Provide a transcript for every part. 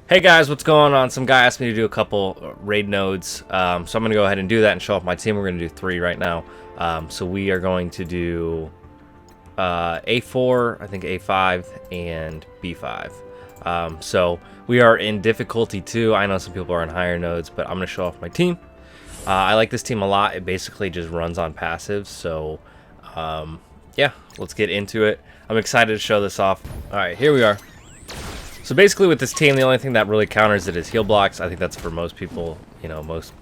Hey guys, what's going on? Some guy asked me to do a couple raid nodes, so I'm going to go ahead and do that and show off my team. We're going to do 3 right now. So we are going to do A4, I think A5, and B5. So we are in difficulty 2. I know some people are in higher nodes, but I'm going to show off my team. I like this team a lot. It basically just runs on passives, so yeah, let's get into it. I'm excited to show this off. Alright, here we are. So basically with this team, the only thing that really counters it is heal blocks. I think that's for most people, you know, most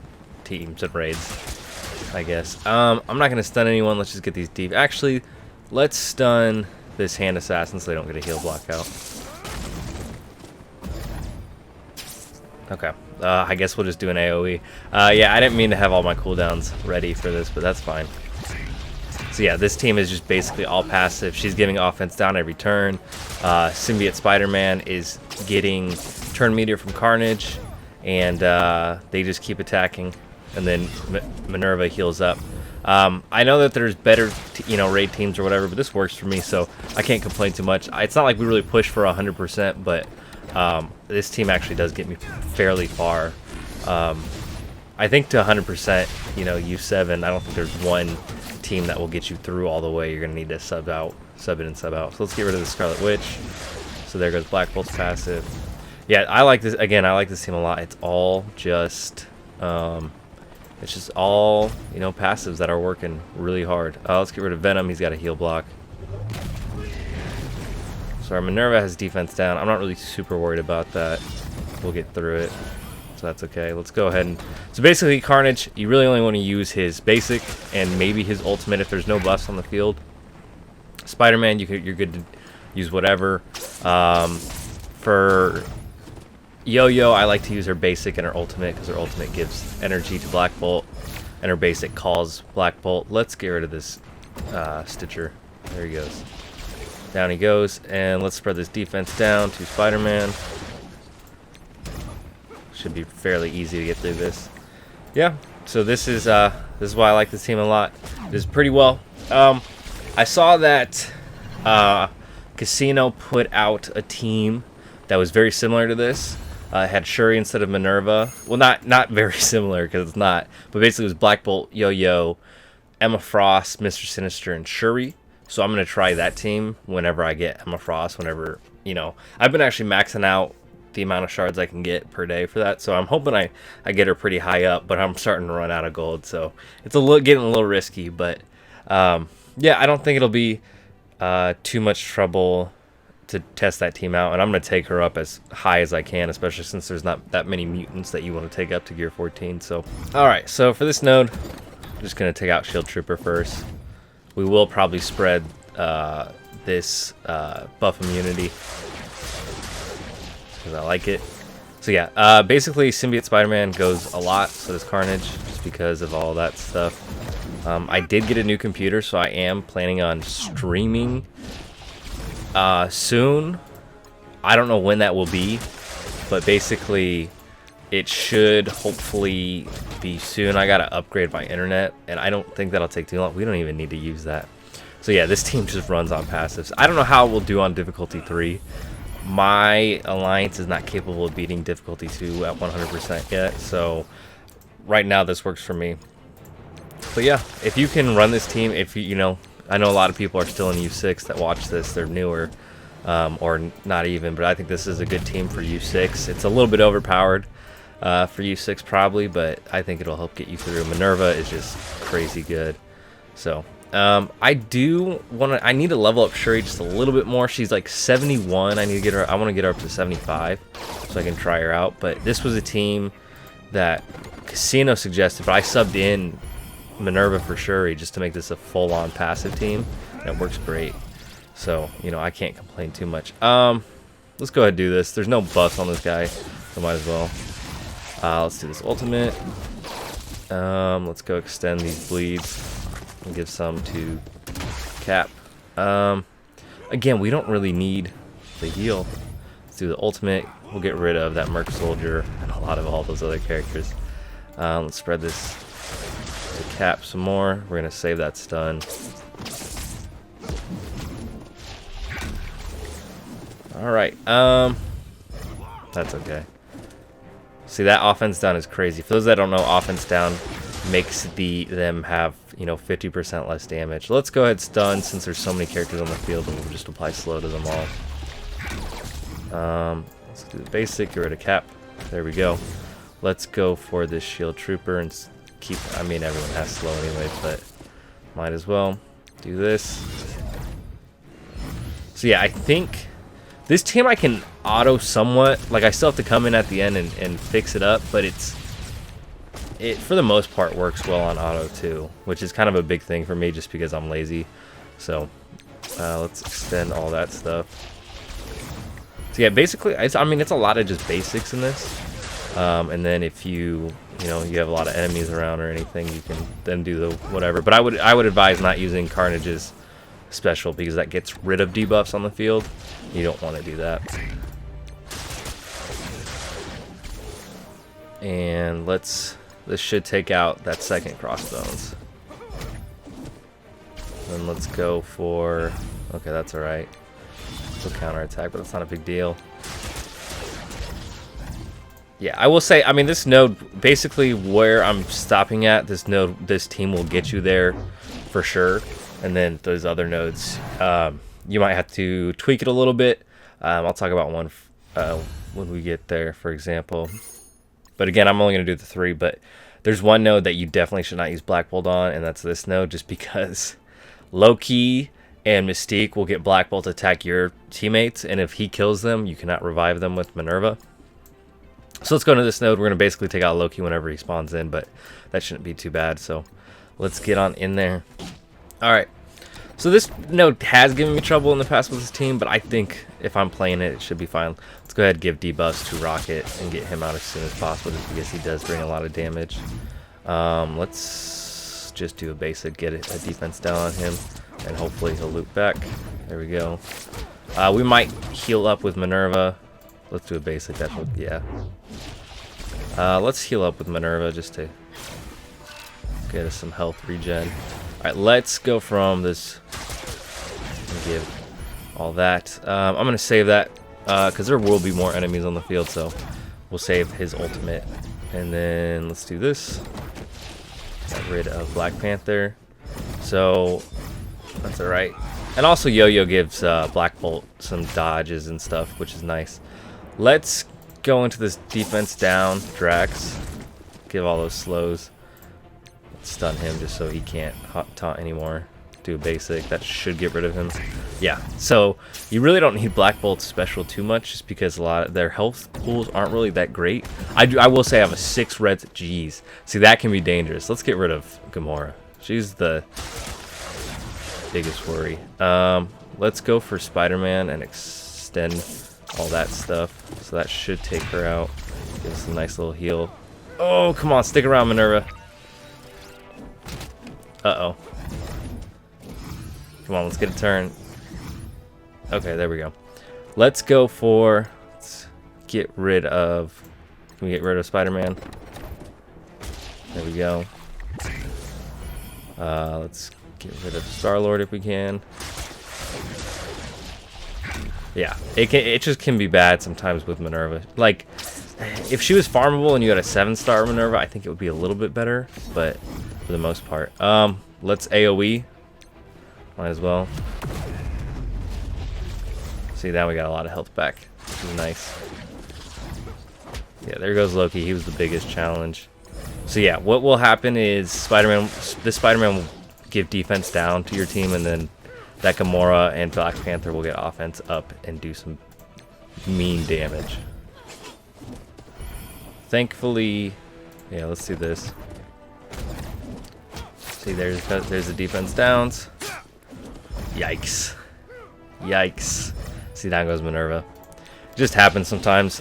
teams and raids, I guess. I'm not going to stun anyone. Let's just get these deep. Actually, let's stun this hand assassin so they don't get a heal block out. Okay. I guess we'll just do an AoE. Yeah, I didn't mean to have all my cooldowns ready for this, but that's fine. So yeah, this team is just basically all passive. She's giving offense down every turn. Symbiote Spider-Man is getting turn meteor from Carnage, and they just keep attacking. And then Minn-Erva heals up. I know that there's better, raid teams or whatever, but this works for me, so I can't complain too much. It's not like we really push for 100%, but this team actually does get me fairly far. I think to 100%, U7, I don't think there's one team that will get you through all the way. You're gonna need to sub in and sub out. So let's get rid of the Scarlet Witch. So there goes Blackbolt's passive. Yeah, I like this. Again, I like this team a lot. It's all just it's just all passives that are working really hard. Let's get rid of Venom. He's got a heal block. So our Minn-Erva has defense down. I'm not really super worried about that. We'll get through it, so that's okay. Let's go ahead and... So basically, Carnage, you really only want to use his basic and maybe his ultimate if there's no buffs on the field. Spider-Man, you're good to use whatever. For Yo-Yo, I like to use her basic and her ultimate because her ultimate gives energy to Blackbolt, and her basic calls Blackbolt. Let's get rid of this Stitcher. There he goes. Down he goes, and let's spread this defense down to Spider-Man. Should be fairly easy to get through this. Yeah, so this is why I like this team a lot. It is pretty well. I saw that Casino put out a team that was very similar to this. It had Shuri instead of Minn-Erva. Well, not very similar because it's not, but basically it was Blackbolt, Yo-Yo, Emma Frost, Mr. Sinister, and Shuri. So I'm gonna try that team whenever I get Emma Frost. Whenever I've been actually maxing out the amount of shards I can get per day for that, so I'm hoping I get her pretty high up, but I'm starting to run out of gold, so it's getting a little risky, but yeah, I don't think it'll be too much trouble to test that team out, and I'm going to take her up as high as I can, especially since there's not that many mutants that you want to take up to gear 14. So alright, so for this node, I'm just going to take out Shield Trooper first. We will probably spread this buff immunity because I like it. So yeah, basically Symbiote Spider-Man goes a lot, so does Carnage, just because of all that stuff. I did get a new computer, so I am planning on streaming soon. I don't know when that will be, but basically it should hopefully be soon. I gotta upgrade my internet, and I don't think that'll take too long. We don't even need to use that. So yeah, this team just runs on passives. I don't know how we'll do on difficulty 3. My alliance is not capable of beating difficulty 2 at 100% yet, so right now this works for me. But yeah, if you can run this team, I know a lot of people are still in U6 that watch this, they're newer, or not even, but I think this is a good team for U6. It's a little bit overpowered for U6 probably, but I think it'll help get you through. Minn-Erva is just crazy good. So I need to level up Shuri just a little bit more. She's like 71. I want to get her up to 75 so I can try her out. But this was a team that Casino suggested, but I subbed in Minn-Erva for Shuri just to make this a full-on passive team. And it works great. So, I can't complain too much. Let's go ahead and do this. There's no buffs on this guy, so might as well. Let's do this ultimate. Let's go extend these bleeds and give some to Cap. Again, we don't really need the heal. Let's do the ultimate. We'll get rid of that Merc Soldier and a lot of all those other characters. Let's spread this to Cap some more. We're gonna save that stun. All right. That's okay. See, that offense down is crazy. For those that don't know, offense down makes them have, you know, 50% less damage. Let's go ahead stun since there's so many characters on the field, and we'll just apply slow to them all. Let's do the basic, get rid of cap. There we go. Let's go for this shield trooper and keep, I mean, everyone has slow anyway, but might as well do this. So yeah, I think this team I can auto somewhat. Like, I still have to come in at the end and fix it up, but it for the most part works well on auto too, which is kind of a big thing for me just because I'm lazy. So let's extend all that stuff. So yeah, basically, I mean, it's a lot of just basics in this. And then if you have a lot of enemies around or anything, you can then do the whatever. But I would advise not using Carnage's special because that gets rid of debuffs on the field. You don't want to do that. And this should take out that second crossbones. Then let's go for, okay, that's alright. We'll counter attack, but it's not a big deal. Yeah, I will say, I mean, this node, basically where I'm stopping at, this team will get you there for sure. And then those other nodes, you might have to tweak it a little bit. I'll talk about one when we get there, for example. But again, I'm only going to do the 3, but there's one node that you definitely should not use Blackbolt on, and that's this node, just because Loki and Mystique will get Blackbolt to attack your teammates, and if he kills them, you cannot revive them with Minn-Erva. So let's go into this node. We're going to basically take out Loki whenever he spawns in, but that shouldn't be too bad, so let's get on in there. Alright, so this node has given me trouble in the past with this team, but I think if I'm playing it, it should be fine. Let's go ahead and give debuffs to Rocket and get him out as soon as possible, just because he does bring a lot of damage. Let's just do a basic, get a defense down on him, and hopefully he'll loop back. There we go. We might heal up with Minn-Erva. Let's do a basic, that would, yeah. Let's heal up with Minn-Erva just to get us some health regen. Alright, let's go from this and give all that. I'm going to save that because there will be more enemies on the field, so we'll save his ultimate. And then let's do this. Get rid of Black Panther. So that's alright. And also Yo-Yo gives Blackbolt some dodges and stuff, which is nice. Let's go into this defense down, Drax. Give all those slows. Stun him just so he can't taunt anymore. Do a basic, that should get rid of him. Yeah, so you really don't need Blackbolt's special too much, just because a lot of their health pools aren't really that great. I will say I have a 6 reds. Jeez, see, that can be dangerous. Let's get rid of Gamora. She's the biggest worry. Let's go for Spider-Man and extend all that stuff. So that should take her out. Give us a nice little heal. Oh, come on, stick around, Minn-Erva. Uh-oh. Come on, let's get a turn. Okay, there we go. Let's go for... Let's get rid of... Can we get rid of Spider-Man? There we go. Let's get rid of Star-Lord if we can. Yeah, it just can be bad sometimes with Minn-Erva. Like, if she was farmable and you had a 7-star Minn-Erva, I think it would be a little bit better, but... for the most part. Let's AoE. Might as well. See, now we got a lot of health back, which is nice. Yeah, there goes Loki. He was the biggest challenge. So yeah, what will happen is this Spider-Man will give defense down to your team, and then that Gamora and Black Panther will get offense up and do some mean damage. Thankfully, yeah, let's do this. See, there's the defense downs. Yikes. Yikes. See, down goes Minn-Erva. It just happens sometimes.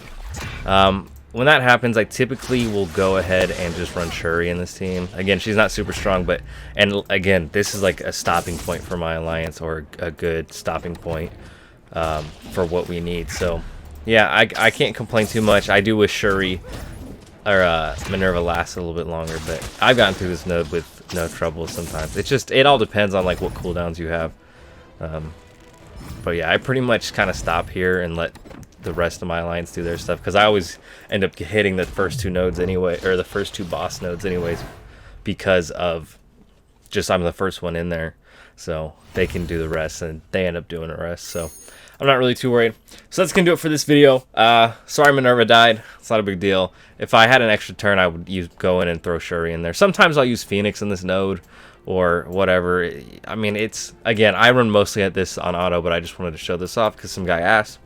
When that happens, I typically will go ahead and just run Shuri in this team. Again, she's not super strong, but... And again, this is like a stopping point for my alliance, or a good stopping point for what we need. So, yeah, I can't complain too much. I do wish Shuri... or Minn-Erva lasts a little bit longer, but I've gotten through this node with no trouble sometimes. It all depends on like what cooldowns you have. But yeah, I pretty much kind of stop here and let the rest of my alliance do their stuff, because I always end up hitting the first 2 nodes anyway, or the first 2 boss nodes anyways, because of just I'm the first one in there, so they can do the rest, and they end up doing the rest. So I'm not really too worried. So that's gonna do it for this video. Sorry Minn-Erva died. It's not a big deal. If I had an extra turn, I would go in and throw Shuri in there. Sometimes I'll use Phoenix in this node or whatever. I mean, it's, again, I run mostly at this on auto, but I just wanted to show this off because some guy asked.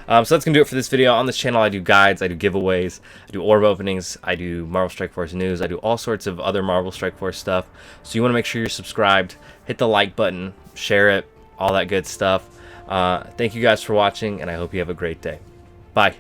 So that's gonna do it for this video. On this channel, I do guides, I do giveaways, I do orb openings, I do Marvel Strike Force news, I do all sorts of other Marvel Strike Force stuff. So you want to make sure you're subscribed, hit the like button, share it, all that good stuff. Thank you guys for watching, and I hope you have a great day. Bye.